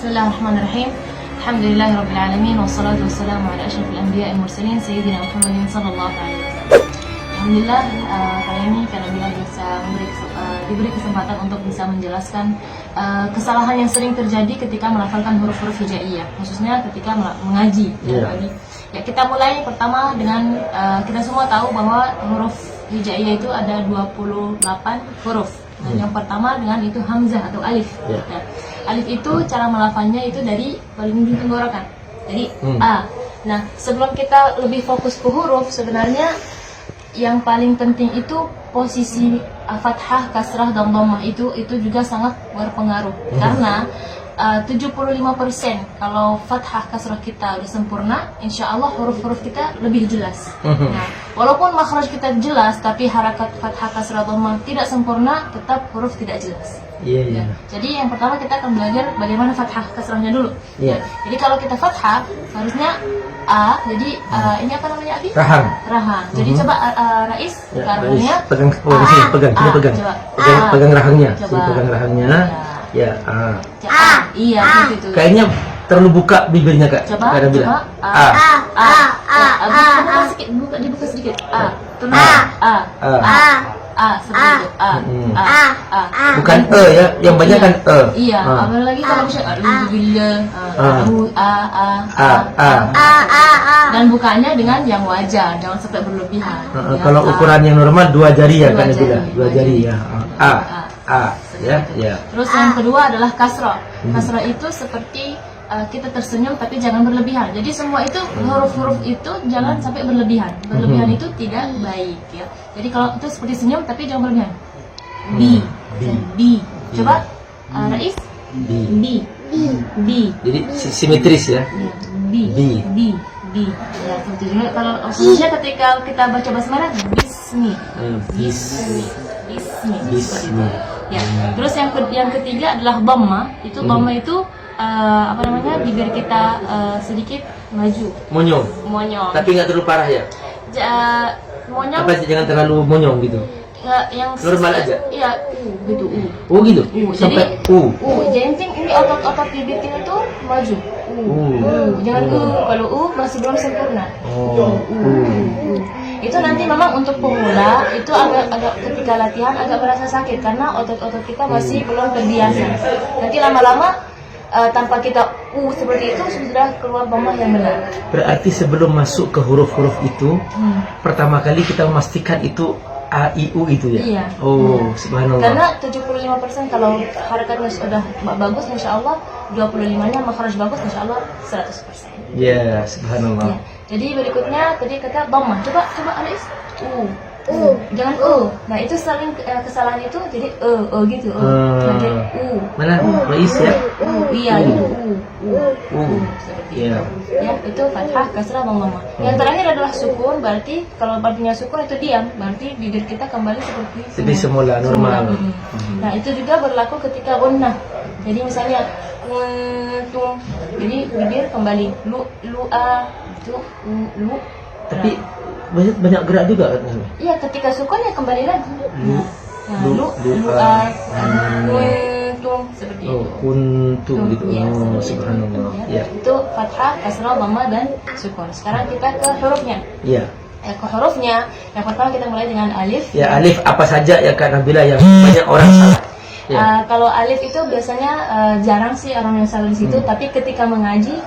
Bismillahirrahmanirrahim. Alhamdulillahirabbil alamin wassalatu wassalamu ala asyrafil anbiya'i wal mursalin sayyidina Muhammadin sallallahu alaihi wasallam. Alhamdulillah kali ini karena bila bisa diberi kesempatan untuk bisa menjelaskan kesalahan yang sering terjadi ketika melafalkan huruf-huruf hijaiyah, khususnya ketika mengaji. Ya, kita mulai pertama dengan kita semua tahu bahwa huruf hijaiyah itu ada 28 huruf. Nah, yang pertama dengan itu hamzah atau alif. Nah, alif itu cara melafalnya itu dari paling ujung tenggorokan. Jadi a. Nah, sebelum kita lebih fokus ke huruf, sebenarnya yang paling penting itu posisi fathah, kasrah, dan dhammah itu juga sangat berpengaruh. Karena 75% kalau fathah kasrah kita udah sempurna, insya Allah huruf-huruf kita lebih jelas. Nah, walaupun makhraj kita jelas, tapi harakat fathah kasrah dhammah tidak sempurna, tetap huruf tidak jelas. Ya. Jadi yang pertama kita akan belajar bagaimana fathah kasrahnya dulu. Jadi kalau kita fathah harusnya a, jadi ini apa namanya Abi? Rahang. Jadi coba Rais, rahangnya pegang pegang rahangnya. Pegang rahangnya. Ya, Iya, gitu. Kayaknya terlalu buka bibirnya, Kak. Coba. Bilang Dibuka sedikit. Seperti itu. Bukan ya, yang banyak kan Iya, apalagi kalau misalnya alhamdulillah, dan bukanya dengan yang wajar, jangan sampai berlebihan. Kalau ukuran yang normal 2 jari ya kan, dua jari ya. Ya. Terus yang kedua adalah kasrah. Kasrah itu seperti kita tersenyum tapi jangan berlebihan. Jadi semua itu huruf-huruf itu jangan sampai berlebihan. Berlebihan itu tidak baik ya. Jadi kalau itu seperti senyum tapi jangan berlebihan. B. Coba Rais. B. Jadi simetris ya. B. Ya, seperti juga kalau khususnya ketika kita baca basmalah bismi. Ya. Terus yang ketiga adalah dhamma. Itu dhamma itu bibir kita sedikit maju. Monyong. Tapi nggak terlalu parah ya. Monyong. Jangan terlalu monyong gitu. Yang normal aja. Iya, gitu. Gitu. Sampai Jadi ini otot-otot bibir kita tuh maju. Jangan kalau masih belum sempurna. Itu nanti memang untuk pemula itu agak ketika latihan agak berasa sakit karena otot-otot kita masih belum terbiasa. Nanti lama-lama tanpa kita seperti itu sudah keluar dhammah yang benar. Berarti sebelum masuk ke huruf-huruf itu, pertama kali kita memastikan itu A, I, U itu ya? Iya. Subhanallah. Karena 75% kalau harakatnya sudah bagus, insya Allah 25-nya makhraj bagus, insya Allah 100%. Ya, subhanallah. Ya. Jadi berikutnya tadi kata dhammah. Coba Alis. Jangan Nah, itu saling kesalahan itu jadi gitu. Jadi Mana Rais ya? Iya, Ya. Ya, itu fathah, kasrah, dhammah. Yang terakhir adalah sukun, berarti kalau artinya sukun itu diam, berarti bibir kita kembali seperti semula normal. Nah, itu juga berlaku ketika gunnah. Jadi misalnya jadi bibir kembali lu. Tapi banyak gerak juga kan? Iya, ketika sukun ya kembali lagi. Seperti itu. Kuntu gitu. Subhanallah. Ya. Itu fathah, kasrah, dhammah, dan sukun. Sekarang kita ke hurufnya. Iya. Ke hurufnya, yang pertama kita mulai dengan alif. Ya, alif apa saja ya Kak Nabila yang banyak orang salah? Kalau alif itu biasanya jarang sih orang yang salah di situ, tapi ketika mengaji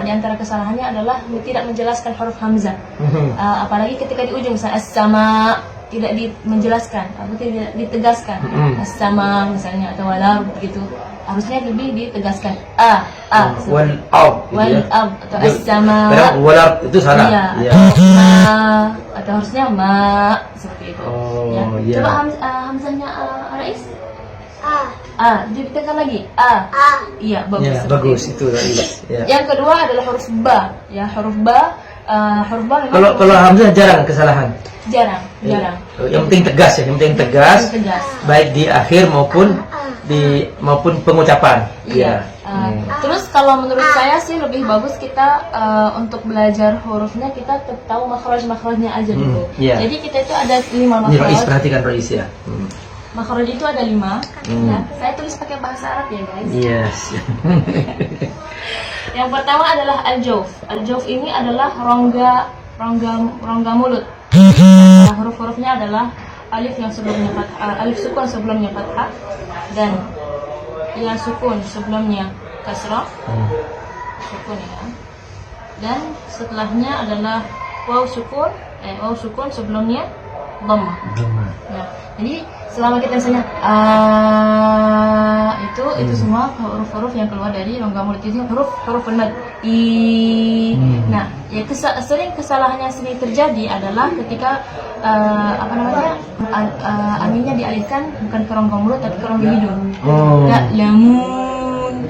di antara kesalahannya adalah tidak menjelaskan huruf hamzah. Apalagi ketika di ujung misalnya as-sama tidak menjelaskan atau tidak ditegaskan. As-sama misalnya atau walar begitu. Harusnya lebih ditegaskan wal ab atau as-sama. Walar itu salah. Iya. Atau harusnya ma seperti itu. Coba hamzahnya Rais. Ditekan lagi. Iya, bagus. Ya, bagus itu Rais. Ya. Yang kedua adalah huruf ba. Ya, huruf ba memang kalau hamzah jarang kesalahan. Jarang. Yang penting tegas ya, tegas. Baik di akhir maupun pengucapan. Iya. Terus kalau menurut saya sih lebih bagus kita untuk belajar hurufnya kita tahu makhraj-makhrajnya aja dulu. Jadi kita itu ada 5 makhraj. Ini Rais, perhatikan Rais ya. Makhraj itu ada 5. Ya. Saya tulis pakai bahasa Arab ya guys. Yes. Yang pertama adalah al-jawf. Al-jawf ini adalah rongga mulut. Nah, huruf-hurufnya adalah alif yang sebelumnya fathah, alif sukun sebelumnya fathah, dan ya sukun sebelumnya kasrah. Sukun ya. Dan setelahnya adalah waw sukun sebelumnya dhammah. Nah, jadi selama kita misalnya itu semua huruf-huruf yang keluar dari rongga mulut itu huruf mad. Nah, ya sering kesalahan yang sering terjadi adalah ketika aminnya dialihkan bukan ke rongga mulut tapi ke rongga hidung. Ya, lamun.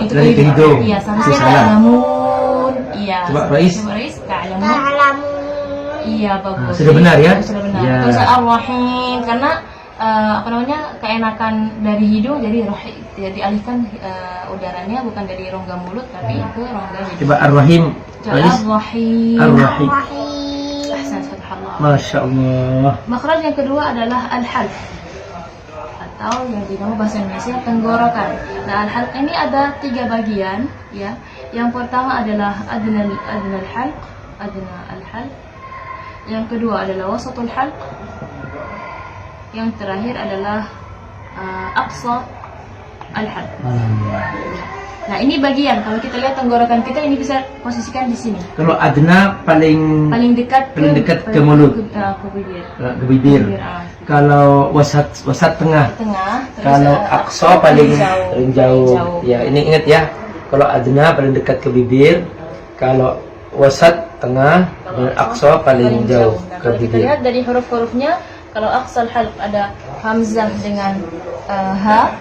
Itu ke hidung. Iya, seharusnya lamun. Iya. Coba Rais. Ka'lamun. Iya, bagus. Sudah benar ya? Sudah benar. Ya. Terus ar-rahim karena keenakan dari hidung jadi dialihkan udaranya bukan dari rongga mulut tapi ke rongga hidung. Coba ar-rahim. Ar-rahim. Ar-rahim. Ahsan, subhanallah. Masya Allah. Makhraj yang kedua adalah al-halq atau yang dinamakan bahasa Indonesia tenggorokan. Nah, al-halq ini ada 3 bagian ya. Yang pertama adalah adna al-halq. Yang kedua adalah wasatul halq. Yang terakhir adalah aqsa al-halq. Nah, ini bagian kalau kita lihat tenggorokan kita ini bisa posisikan di sini. Kalau adna paling dekat ke mulut. Ke bibir. Ke bibir. Kalau wasat tengah. Kalau aqsa paling jauh. Ya, ini ingat ya. Kalau adna paling dekat ke bibir, kalau wasat tengah, dan aqsa paling jauh ke Kalau kita bibir. lihat dari huruf-hurufnya, kalau aqsal halq ada hamzah dengan ha,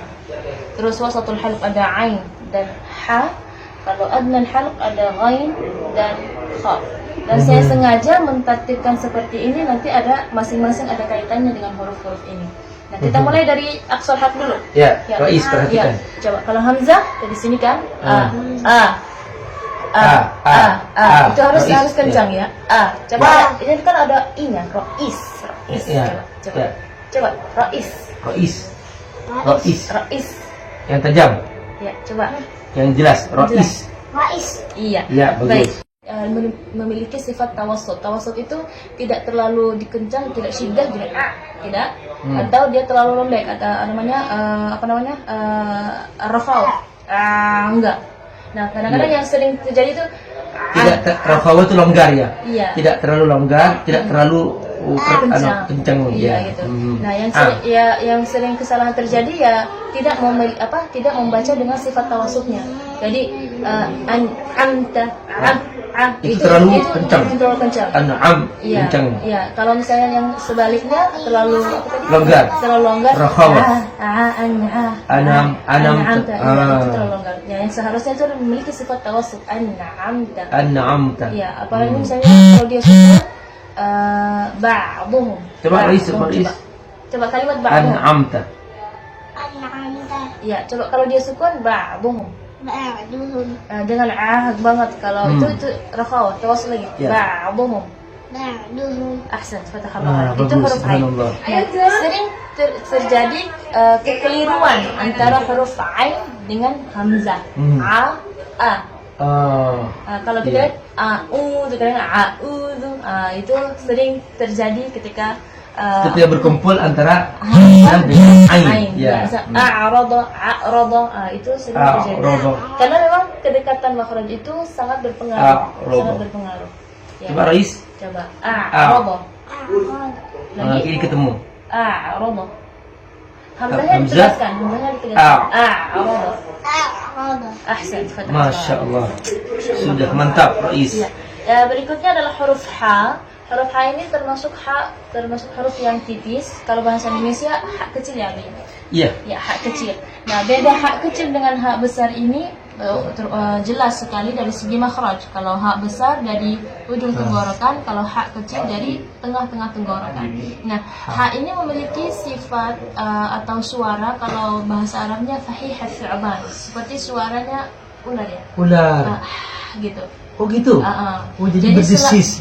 terus wasatul halq ada ain dan ha, kalau adnal halq ada ghain dan kha. Dan saya sengaja mentartibkan seperti ini, nanti ada masing-masing ada kaitannya dengan huruf-huruf ini. Nah, kita mulai dari aqsal halq dulu. Ya, Rais perhatikan. Coba kalau hamzah dari sini kan itu harus kencang ya. Coba ini kan ada i-nya, rois. Coba rois. Yang tajam, Ya, coba. yang jelas, rois. Iya. Ya, bagus. Baik. Memiliki sifat tawassut. Tawassut itu tidak terlalu dikencang, tidak syiddah, tidak. Atau dia terlalu lembek, ada namanya rafau. Enggak. Nah, kadang-kadang yang sering terjadi itu Rafawa itu longgar ya. Iya. Tidak terlalu longgar, tidak terlalu kencang. Iya, gitu. Nah, yang sering kesalahan terjadi ya tidak membaca dengan sifat tawassutnya. Jadi itu terlalu kencang. Itu terlalu kencang. An'am Iya. kencang. Iya, kalau misalnya yang sebaliknya terlalu Longgar. Terlalu longgar. Rakhawah. An'am. An'amta. Itu terlalu longgar. Ya, yang seharusnya itu memiliki sifat tawassut. An'amta. Iya, apalagi misalnya kalau dia sukun ba'dhum. Coba Rais. Coba kalimat ba'dhum. An'amta. Iya, coba kalau dia sukun ba'dhum. Dengan banget kalau itu rakhawah tawassul lagi. Ya. Ba'dhum. Ahsan, fatahallah. Itu bagus, huruf ain. subhanallah. Sering terjadi kekeliruan antara huruf ain dengan hamzah. A. Kalau kita lihat itu sering terjadi ketika berkumpul antara hamzah dengan ain. Ya. A'rada, itu sering terjadi. Karena memang kedekatan makhraj itu sangat berpengaruh. Ya. Coba Rais. Coba. A'rada. Ini ketemu. A'rada. Hamzahnya ditegaskan. A'rada. Ahsan. Masya Allah. Sudah mantap Rais. Ya, berikutnya adalah huruf H. Huruf H ini termasuk huruf yang tipis. Kalau bahasa Indonesia H kecil ya, Abi. Iya. Ya, H kecil. Nah, beda H kecil dengan H besar ini jelas sekali dari segi makhraj. Kalau H besar dari ujung tenggorokan, kalau H kecil dari tengah-tengah tenggorokan. Nah, H ini memiliki sifat atau suara, kalau bahasa Arabnya fahih al-thu'ban, seperti suaranya ular ya. Ular. Gitu. Oh gitu. Oh jadi berdesis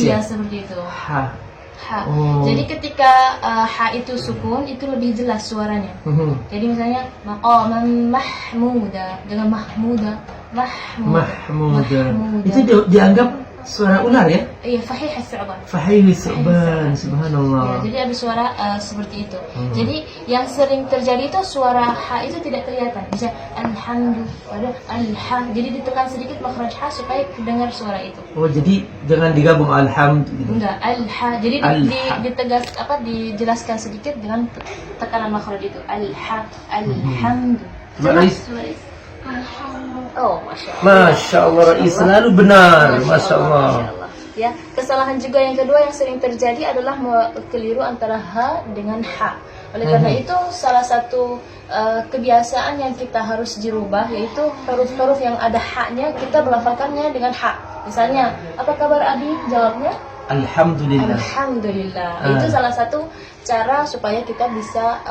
Iya, ya. seperti itu. Ha. Ha. Oh. Jadi ketika ha itu sukun itu lebih jelas suaranya. Jadi misalnya maqaman mahmuda dengan mahmuda, Mahmuda. Itu dianggap suara ular ya? Iya, fahih as-su'ban. Fahih as-su'ban, subhanallah. Ya, jadi ada suara seperti itu. Jadi yang sering terjadi itu suara ha itu tidak kelihatan. Bisa alhamdulillah, jadi ditekan sedikit makhraj ha supaya dengar suara itu. Oh, jadi jangan digabung alhamdulillah. Enggak, jadi ditegas dijelaskan sedikit dengan tekanan makhraj itu. Alhamdulillah. Oh, Masya Allah, Rais selalu benar, Masya Allah. Ya, kesalahan juga yang kedua yang sering terjadi adalah keliru antara ha dengan ha. Oleh karena itu salah satu kebiasaan yang kita harus dirubah yaitu huruf-huruf yang ada ha-nya kita melafalkannya dengan ha. Misalnya, apa kabar Abi? Jawabnya Alhamdulillah. Alhamdulillah. Itu salah satu cara supaya kita bisa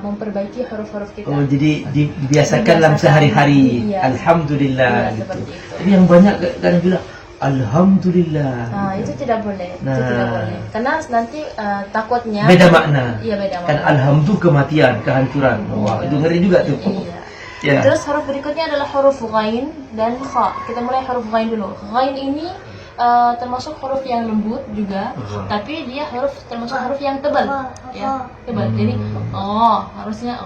memperbaiki huruf-huruf kita. Oh, jadi dibiasakan dalam sehari-hari. Iya. Alhamdulillah. Iya, Gitu. seperti itu. Tapi yang banyak kan bilang Alhamdulillah. Nah, itu tidak boleh. Nah. Itu tidak boleh. Karena nanti takutnya Beda makna. Iya, beda makna. Kan alhamdulillah kematian, kehancuran. Wah, itu ngeri juga tuh. Iya. Ya. Terus huruf berikutnya adalah huruf ghain dan kha. Kita mulai huruf ghain dulu. Ghain ini termasuk huruf yang lembut juga, tapi dia termasuk huruf yang tebal, ya, tebal. Jadi harusnya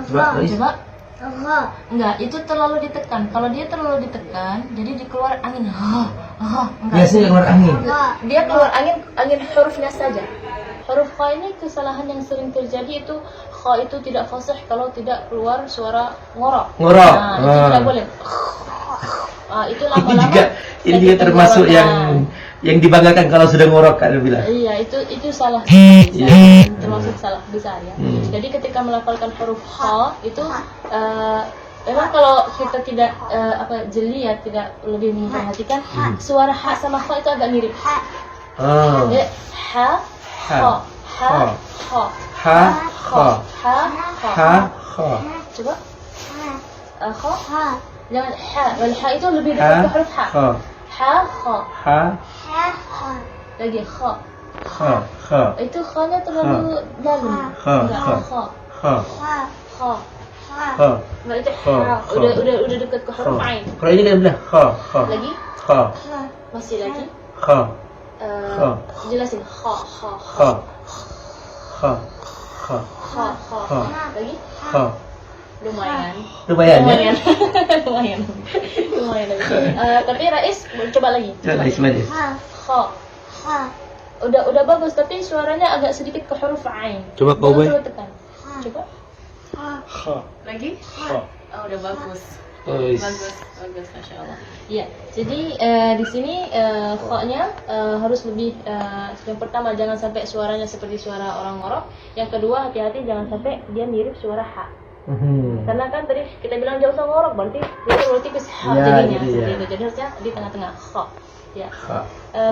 coba. Enggak, itu terlalu ditekan. Kalau dia terlalu ditekan, jadi dikeluar angin. Enggak. Biasanya keluar angin. Dia keluar angin hurufnya saja. Huruf kha ini kesalahan yang sering terjadi itu kha itu tidak fasih kalau tidak keluar suara ngorok. Nah, itu tidak boleh. Itu lama-lama. Ini juga termasuk yang dibanggakan kalau sudah ngorok kan bilang. Iya, itu salah. Termasuk salah besar ya. Jadi ketika melafalkan huruf kha itu memang kalau kita tidak jeli ya, tidak lebih memperhatikan suara ha sama kha itu agak mirip. Ya, ha, kha, coba kha. Jangan ha, wal ha itu lebih dekat ke huruf ha. Ha, kha. Lagi kha. Itu kha-nya terlalu dalam. Enggak, kha. Enggak, itu ha. Udah dekat ke huruf ain. Kalau ini kan bilang kha. Lagi? Kha. Masih lagi? Kha. Jelasin kha. Lagi? Kha. Lumayan. Lumayan. Tapi Rais coba lagi. Kha. Udah bagus, tapi suaranya agak sedikit ke huruf ain. Coba kau Coba tekan. Coba. Kha. Lagi? Kha. Udah bagus. Bagus, masya Allah. Iya, jadi di sini kha-nya harus lebih. Yang pertama jangan sampai suaranya seperti suara orang ngorok. Yang kedua hati-hati jangan sampai dia mirip suara ha. Karena kan tadi kita bilang jauh sama ngorok, berarti dia terlalu tipis ha jadinya seperti itu. Jadi harusnya di tengah-tengah kha. Ya.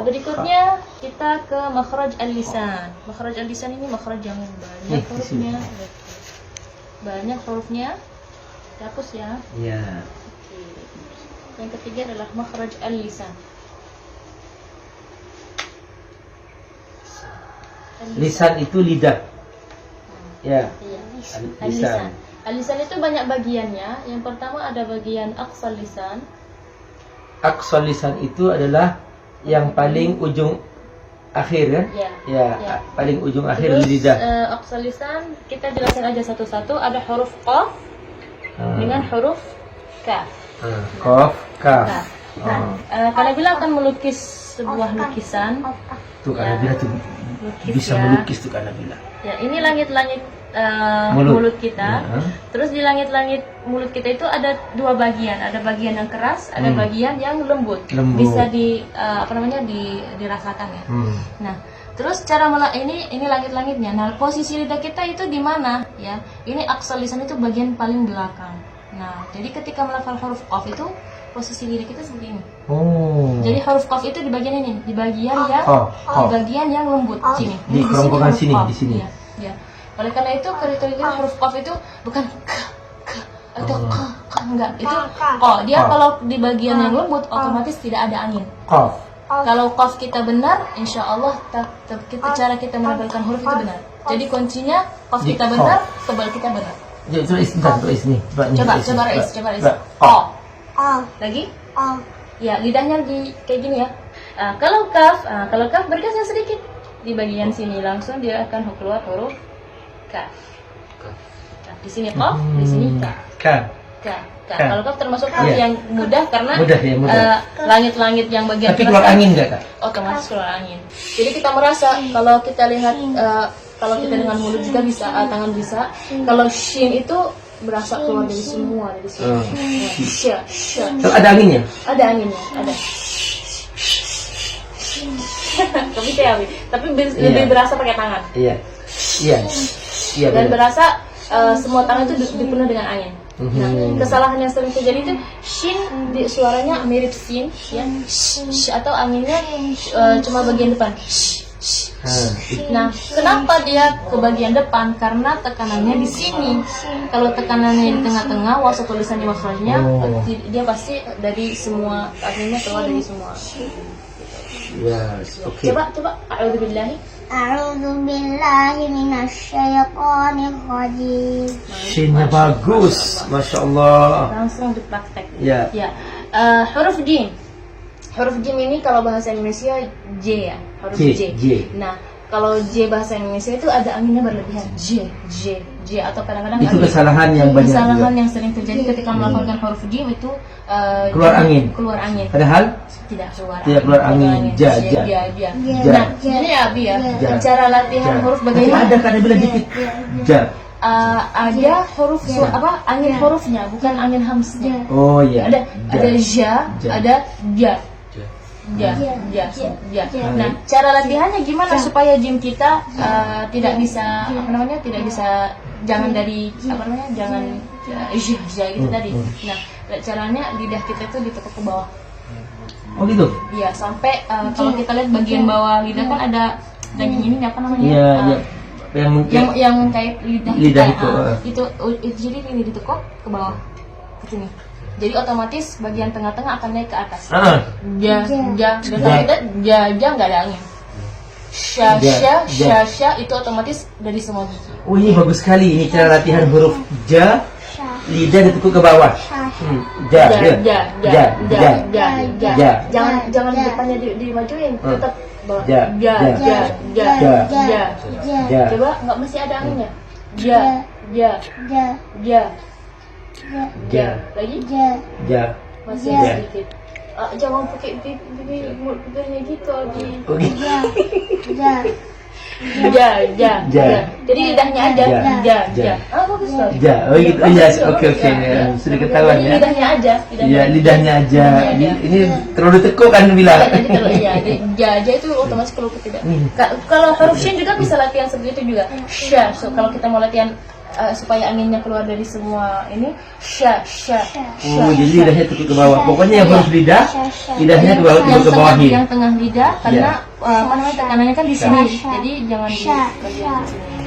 Berikutnya kita ke makhraj al-lisan. Makhraj al-lisan ini makhraj yang banyak hurufnya. Banyak hurufnya. Hapus ya. Iya. Yang ketiga adalah makhraj al-lisan. Lisan itu lidah. Ya. Al-lisan. Al-lisan itu banyak bagiannya. Yang pertama ada bagian aqsal lisan. Aqsal lisan itu adalah yang paling ujung akhir kan? Ya. Paling ujung akhir lidah. Aqsal lisan kita jelasin aja satu-satu. Ada huruf qaf dengan huruf kaf. Qaf, kaf. Karena bila akan melukis sebuah lukisan. Tuh karena bila tuh bisa melukis tuh karena bila. Ya, ini langit-langit mulut kita. Terus di langit-langit mulut kita itu ada dua bagian. Ada bagian yang keras, ada bagian yang lembut. Bisa dirasakan ya. Nah, terus cara ini langit-langitnya. Nah, posisi lidah kita itu di mana ya? Ini aqsal lisan itu bagian paling belakang. Nah, jadi ketika melafal huruf qaf itu posisi lidah kita seperti ini. Jadi huruf qaf itu di bagian ini, di bagian yang lembut sini. Di kerongkongan sini, di sini. Ya. Oleh karena itu kriteria huruf qaf itu bukan k atau k enggak. Itu dia kalau di bagian yang lembut otomatis tidak ada angin. Qaf. Kalau qaf kita benar, insya Allah cara kita menempelkan huruf itu benar. Jadi kuncinya qaf kita benar, tebal kita benar. Tulis nih. Coba Rais. O. Lagi? Ya, lidahnya kayak gini ya. Kalau kaf bergeser sedikit di bagian sini, langsung dia akan keluar huruf kaf. Nah, di sini qaf, di sini kaf. Kalau kaf termasuk huruf yang mudah karena langit-langit yang bagian tapi keluar angin nggak Kak? Otomatis keluar angin. Jadi kita merasa kalau kita lihat kalau kita dengan mulut juga bisa, tangan bisa. Kalau shin itu berasa keluar dari semua dari sini. Kalau ada anginnya? Ada anginnya, ada. Tapi lebih berasa pakai tangan. Iya. Dan berasa semua tangan itu dipenuhi dengan angin. Nah, kesalahan yang sering terjadi itu shin suaranya mirip sin, ya, atau anginnya cuma bagian depan. Nah, kenapa dia ke bagian depan? Karena tekanannya di sini. Kalau tekanannya di tengah-tengah, wasat tulisannya makhrajnya, dia pasti dari semua anginnya keluar dari semua. Yes, oke. Coba, a'udzubillahi. A'udzubillahi minasyaitonir rajim. Shinnya bagus, masya Allah. Langsung dipraktek. Ya. Huruf jim. Huruf jim ini kalau bahasa Indonesia J ya, huruf J. Nah, kalau J bahasa Indonesia itu ada anginnya berlebihan. J atau kadang-kadang itu kesalahan yang banyak kesalahan juga. yang sering terjadi ketika melakukan huruf jim itu keluar angin. Padahal tidak keluar angin. Ja. Nah, ini ya Abi ya. Cara latihan huruf bagaimana? Ada bilang dikit. Ja. Ada huruf angin hurufnya, bukan angin hamznya. Oh iya. Ada ja, ada ja. Nah, cara latihannya gimana supaya jim kita tidak bisa jangan dari jangan gitu tadi. Nah, caranya lidah kita itu ditekuk ke bawah. Oh gitu. Iya, sampai kalau kita lihat bagian bawah lidah kan ada daging ini apa namanya? Iya. Yang kayak lidah kita, itu. Itu jadi ini ditekuk ke bawah ke sini. Jadi otomatis bagian tengah-tengah akan naik ke atas. Ja nggak ada angin. Sya itu otomatis dari semua gigi. Oh ini bagus sekali, ini cara latihan huruf ja, lidah ditekuk ke bawah. Ja. Jangan depannya dimajuin, tetap bawah. Ja. Coba nggak mesti ada anginnya. Lagi? Masih sedikit. Jangan pakai bibirnya gitu, Adi. Jadi lidahnya aja. Bagus loh. Oh gitu. Oh iya, oke. Sudah ketahuan ya. Lidahnya aja. Iya, lidahnya aja. Ini terlalu tekuk kan bilang. Jadi ja itu otomatis kalau tidak. Kalau huruf shin juga bisa latihan seperti itu juga. Sya. Kalau kita mau latihan supaya anginnya keluar dari semua ini Oh jadi lidahnya tekuk ke bawah. Pokoknya yang huruf lidahnya ke bawah yang tengah lidah karena tekanannya kan di sini. Jadi jangan di bagian sini.